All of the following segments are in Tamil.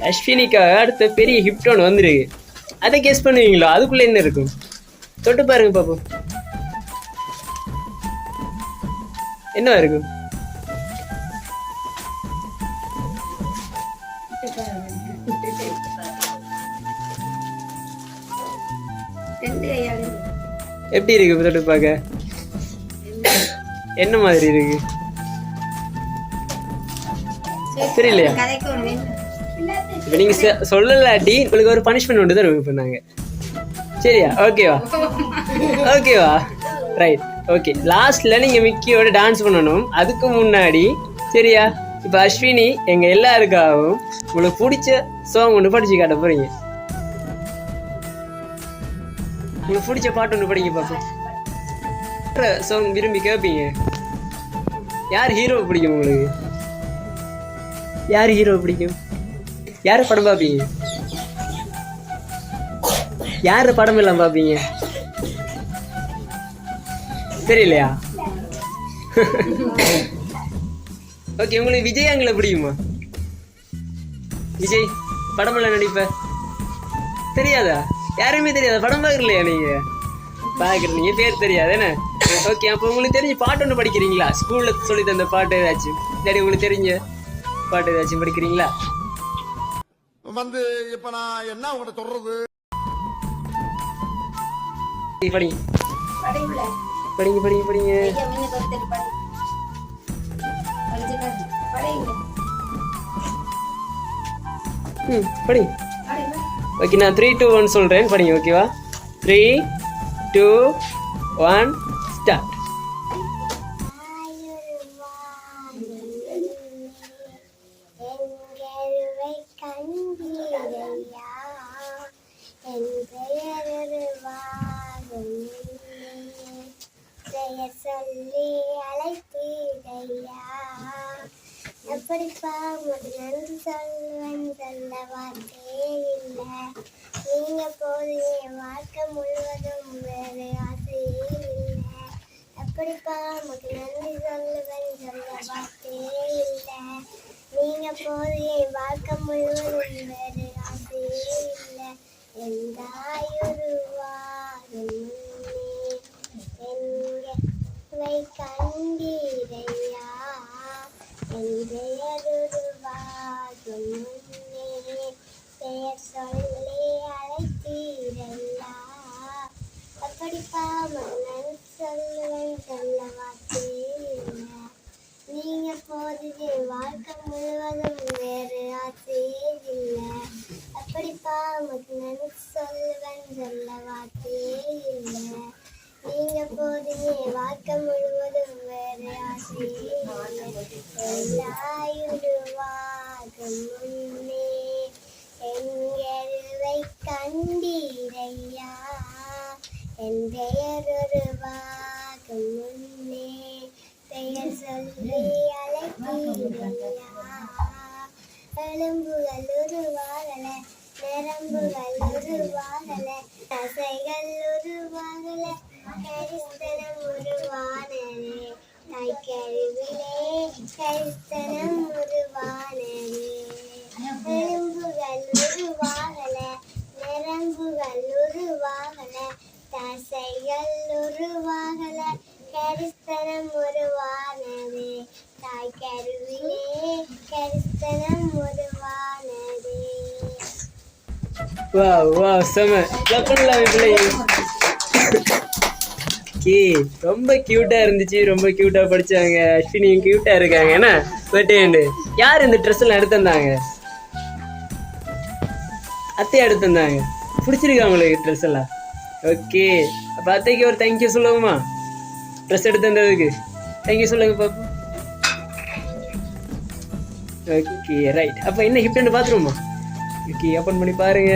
அஸ்வினிக்காக அடுத்த பெரிய ஹிப்ட் ஒன்று வந்துருக்கு. அதை கெஸ் பண்ணுவீங்களா? அதுக்குள்ள என்ன இருக்கும்? தொட்டு பாருங்க பாப்போம். என்ன இருக்கும்? எப்படி இருக்கு தொட்டு பார்க்க? என்ன மாதிரி இருக்கு? தெரியலையா? இப்ப நீங்க சொல்லலாட்டி உங்களுக்கு ஒரு பனிஷ்மெண்ட் ஒன்று தான் பண்ணாங்க. சரியா? ஓகேவா? ஓகேவா? ரைட். ஓகே, லாஸ்ட்ல நீங்க மிக்கியோட டான்ஸ் பண்ணணும். அதுக்கு முன்னாடி சரியா? இப்ப அஸ்வினி எங்க எல்லாருக்காகவும் உங்களுக்கு பிடிச்ச சாங் ஒன்று படிச்சு காட்ட போறீங்க. உங்களுக்கு பிடிச்ச பாட்டு ஒன்று படிங்க பார்ப்போம். சாங் விரும்பி கேட்பீங்க. யார் ஹீரோ பிடிக்கும் உங்களுக்கு? யார் ஹீரோ பிடிக்கும்? யார் படம் பார்ப்பீங்க? யார் படம் எல்லாம் பார்ப்பீங்க? தெரியலையா? ஓகே, உங்களுக்கு விஜய் அங்கில பிடிக்குமா? விஜய் படம் எல்லாம் நடிப்ப தெரியாதா? யாருமே தெரியாதா? படம் பார்க்கலையா? நீங்க பார்க்குறீங்க, பேர் தெரியாது என்ன? ஓகே, அப்போ உங்களுக்கு தெரிஞ்ச பாட்டு ஒன்று படிக்கிறீங்களா? ஸ்கூல்ல சொல்லி தந்த பாட்டு ஏதாச்சும் இல்லாட்டி உங்களுக்கு தெரிஞ்ச பாட்டு ஏதாச்சும் படிக்கிறீங்களா? வந்து இப்ப நான் என்ன உங்கள்கிட்ட சொல்றது? படிங்க படிங்க படிங்க படிங்க. படிங்க. ஓகே, நான் 3, 2, 1 சொல்றேன், படிங்க. ஓகேவா? 3, 2, 1 ஸ்டார்ட். சொல்லி அழைத்தீரையா, எப்படிப்பா நன்றி சொல்வன் சொல்ல வார்த்தே இல்லை. நீங்க போது என் வாழ்க்கை முழுவதும் வேறு ஆசையே இல்லை. எப்படிப்பா நமக்கு நன்றி சொல்லுவன் சொல்ல வார்த்தே இல்லை. நீங்க போது என் வாழ்க்கை முழுவதும் வேறு ஆசையே இல்லை. எந்தாயுருவாரும் கண்டீரையா, பெயருருவாகும் முன்னே பெயர் சொல்லி அழைத்தீரையா, அப்படிப்பா மன்னன் சொல்லுவேன் சொல்ல வார்த்தே இல்லை. நீங்க போதுவே வாழ்க்கை முழுவதும் வேறு ஆசையே இல்லை. அப்படிப்பா மன்னன் சொல்லுவேன் சொல்ல வார்த்தே இல்லை. நீங்க போதுமே வாழ்க்கை முழுவதும் வேறு ஆசையே இல்லை. எல்லாயுருவாகும் முன்னே எங்கெருவை கண்டீரையா, என் பெயருருவாகும் முன்னே பெயர் சொல்லி அழைத்தீரையா, எலும்புகள் உருவாகல, நரம்புகள் உருவாகல, தசைகள் உருவாகல, கரிஸ்தனம் உருவானதே, தாய்க்கருவிலே கரிஸ்தனம் உருவானதே. எலும்புகள் உருவாகல, நரம்புகள் உருவாகல, தசைகள் உருவாகல, கரிஸ்தனம் உருவானதே, தாய்க்கருவிலே கரிஸ்தனம் உருவானதே. வாவ் வாவ், செம. லப்பன்லாம் பிள்ளைங்க. ரொம்ப கியூட்டா இருந்துச்சு, ரொம்ப கியூட்டா படிச்சாங்க. அஸ்வினியும் கியூட்டா இருக்காங்க. என்ன பட் யார் இந்த ட்ரெஸ் எல்லாம் எடுத்து தந்தாங்க? அத்தையா எடுத்து தந்தாங்க. பிடிச்சிருக்கா உங்களுக்கு ட்ரெஸ் எல்லாம்? ஓகே, அப்ப அத்தைக்கு ஒரு தேங்க்யூ சொல்லுவோமா? ட்ரெஸ் எடுத்து தந்ததுக்கு தேங்க்யூ சொல்லுங்க பாப்போம். Okay right. அப்ப என்ன கிஃப்ட்னு பாத்துருவோமா? ஓகே, ஓபன் பண்ணி பாருங்க.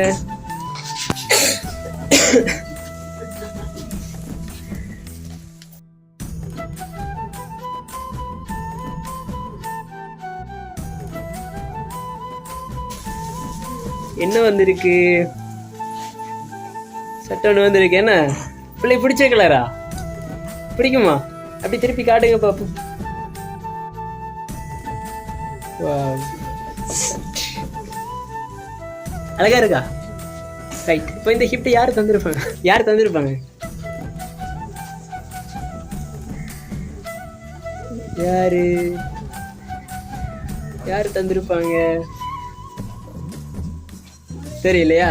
என்ன வந்திருக்கு? சட்டை ஒன்று வந்திருக்கு. என்ன பிள்ளை பிடிச்ச கலரா? பிடிக்குமா? அப்படி திருப்பி காட்டுங்க பாப்போம். அழகா இருக்கா? ரைட். இப்போ இந்த கிஃப்ட் யார் தந்திருப்பாங்க? யார் தந்திருப்பாங்க? யாரு யார் தந்திருப்பாங்க தெரியலையா?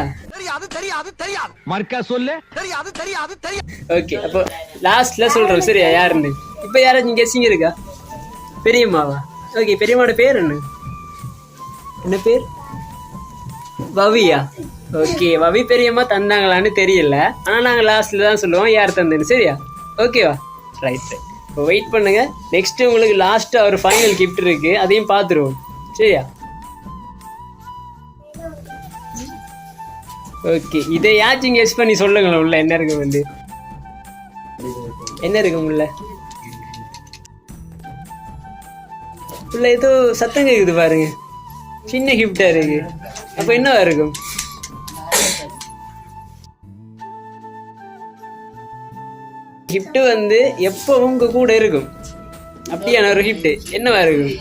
ஓகே, அப்போ லாஸ்ட்ல சொல்றோம் சரியா யாருன்னு. இப்போ யாராச்சும் கெஸ்ஸிங் இருக்கா? பெரியம்மாவா? ஓகே, பெரியம்மாவோட பேர் என்ன? என்ன பேர்? வவியா? ஓகே, வவி பெரியம்மா தந்தாங்களான்னு தெரியல, ஆனா நாங்க லாஸ்ட்ல தான் சொல்லுவோம் யார் தந்தேன்னு. சரியா? ஓகேவா? ரைட். இப்போ வெயிட் பண்ணுங்க, நெக்ஸ்ட் உங்களுக்கு லாஸ்டா ஒரு ஃபைனல் கிஃப்ட் இருக்கு, அதையும் பார்த்துருவோம். சரியா? ஓகே, இதையாச்சும் கெஸ் பண்ணி சொல்லுங்களேன் உள்ள என்ன இருக்கு வந்து. என்ன இருக்கு உள்ள? உள்ள ஏதோ சத்தம் கேக்குது பாருங்க, சின்ன கிஃப்டா இருக்கு. அப்ப என்னவா இருக்கும்? கிஃப்ட் வந்து எப்பவும் உங்க கூட இருக்கும், அப்படியான ஒரு கிஃப்ட் என்னவா இருக்கும்?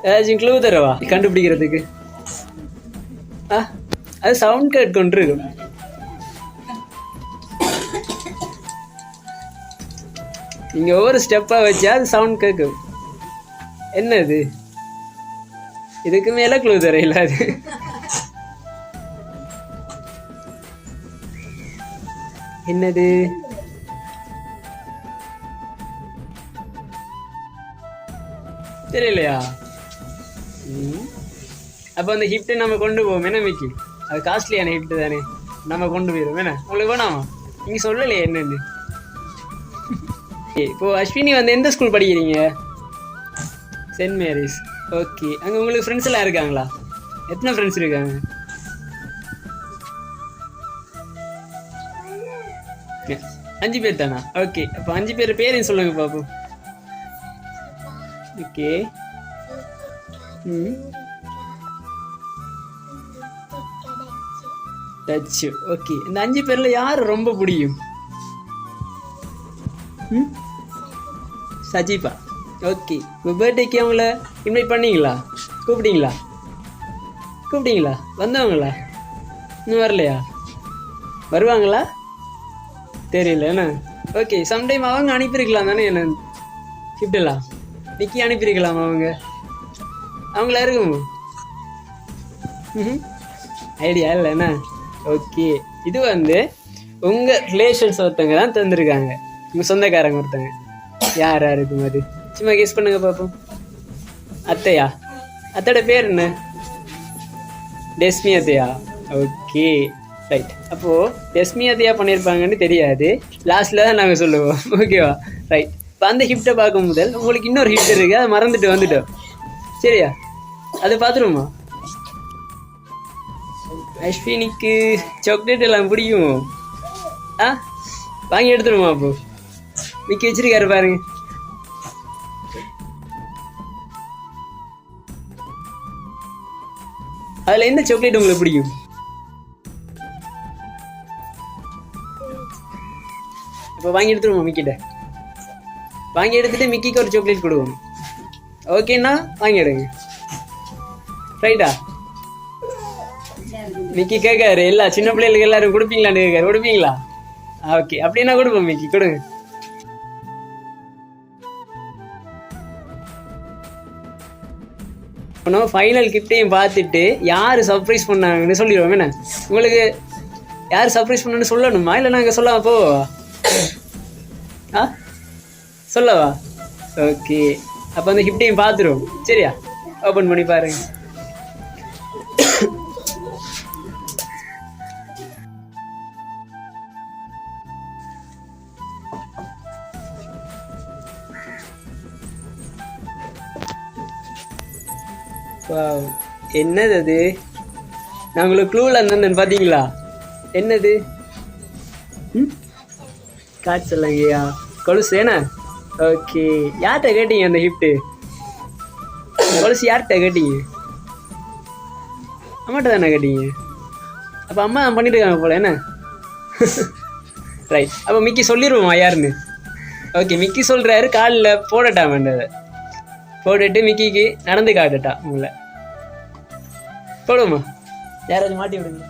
ஏதாச்சும் க்ளூ தரவா கண்டுபிடிக்கிறதுக்கு? அது சவுண்ட் கேட் கொண்டு இருக்கும். நீங்க ஒவ்வொரு ஸ்டெப்பா வச்சா அது சவுண்ட் கேட்கும். என்னது? இதுக்கு மேல க்ளூ தரையில அது என்னது? தெரியலையா? அப்போ அந்த ஹிப்டை நம்ம கொண்டு போவோம் என்ன மிக்கி? அது காஸ்ட்லியான ஹிப்ட் தானே, நம்ம கொண்டு போயிடும் என்ன? உங்களுக்கு வேணாமா? நீங்க சொல்லலையே என்னன்னு. இப்போ அஸ்வினி வந்து எந்த ஸ்கூல் படிக்கிறீங்க? Send Mary's. ஓகே, அங்கே உங்களுக்கு ஃப்ரெண்ட்ஸ் எல்லாம் இருக்காங்களா? எத்தனை ஃப்ரெண்ட்ஸ் இருக்காங்க? அஞ்சு பேர் தானா? ஓகே, அப்போ 5 பேர் பேரையும் சொல்லுங்க பாப்போம். ஓகே. தச்சு. ஓகே, இந்த 5 பேர்ல யார் ரொம்ப பிடிக்கும்? சஜீபா. ஓகே, இப்போ பர்த்டேக்கு அவங்கள இன்வைட் பண்ணீங்களா? கூப்பிட்டீங்களா? வந்தவங்களா? இன்னும் வரலையா? வருவாங்களா? தெரியல என்ன? ஓகே, சம்டைம் அவங்க அனுப்பியிருக்கலாம் தானே என்ன கிஃப்டெல்லாம்? நிக்கி அனுப்பியிருக்கலாம் அவங்களா இருக்கும் ஐடியா இல்லை என்ன? ஓகே, இது வந்து உங்க ரிலேஷன்ஸ் ஒருத்தவங்க தான் தந்திருக்காங்க, உங்க சொந்தக்காரங்க ஒருத்தவங்க. யாரா இருக்கும் அது? சும்மா கெஸ் பண்ணுங்க பார்ப்போம். அத்தையா? அத்தையோட பேர் என்ன? டெஸ்மி அத்தையா? Okay, right. அப்போ டெஸ்மி அத்தையா பண்ணியிருப்பாங்கன்னு தெரியாது, லாஸ்ட்ல தான் நாங்கள் சொல்லுவோம். ஓகேவா? ரைட். இப்போ அந்த ஹிப்டை பார்க்கும் முதல் உங்களுக்கு இன்னொரு ஹிப்ட் இருக்கு, அதை மறந்துட்டு வந்துட்டோம். சரியா? அதை பார்த்துருவோமா? அஸ்வினிக்கு சாக்லேட் எல்லாம் பிடிக்கும். வாங்கி எடுத்துருமா? அப்போ மிக்கி வச்சிருக்காரு பாருங்க. அதுல எந்த சாக்லேட் உங்களுக்கு பிடிக்கும்? இப்போ வாங்கி எடுத்துருவோம் மிக்கிட்ட. வாங்கி எடுத்துட்டு மிக்கிக்கு ஒரு சாக்லேட் கொடுவோம். ஓகேண்ணா, வாங்கி எடுங்க. ரைட்டா? மிக்கி கேட்காரு, எல்லா சின்ன பிள்ளைகளுக்கு எல்லாரும் கொடுப்பீங்களான்னு கேட்காரு. கொடுப்பீங்களா? ஓகே, அப்படின்னா கொடுப்போம் மிக்கி, கொடுங்க. ஃபைனல் கிஃப்டையும் பார்த்துட்டு யார் சர்ப்ரைஸ் பண்ணாங்கன்னு சொல்லிடுவோம். என்ன உங்களுக்கு யார் சர்ப்ரைஸ் பண்ணான்னு சொல்லணுமா, இல்லை நாங்கள் சொல்லவா? போவா? சொல்லவா? ஓகே, அப்போ அந்த கிஃப்டையும் பார்த்துருவோம். சரியா? ஓப்பன் பண்ணி பாருங்க. என்னது அது? நான் உங்களுக்கு க்ளூல இருந்தேன்னு பார்த்தீங்களா? என்னது? காட்சி சொல்லுங்கய்யா. கொலுசு ஏன்னா? ஓகே, யார்கிட்ட கேட்டீங்க அந்த கிஃப்ட்டு? கொலுசு யார்கிட்ட கேட்டீங்க? அம்மாட்ட தானே கேட்டீங்க? அப்போ அம்மா பண்ணிட்டு இருக்காங்க போல என்ன? ரைட். அப்போ மிக்கி சொல்லிடுவோமா யாருன்னு? ஓகே, மிக்கி சொல்கிறாரு, காலில் போடட்டா வேண்டதை. போட்டுட்டு மிக்கிக்கு நடந்து காட்டுட்டா உங்களை போடுவோமா யாராச்சும் மாட்டி விடுங்க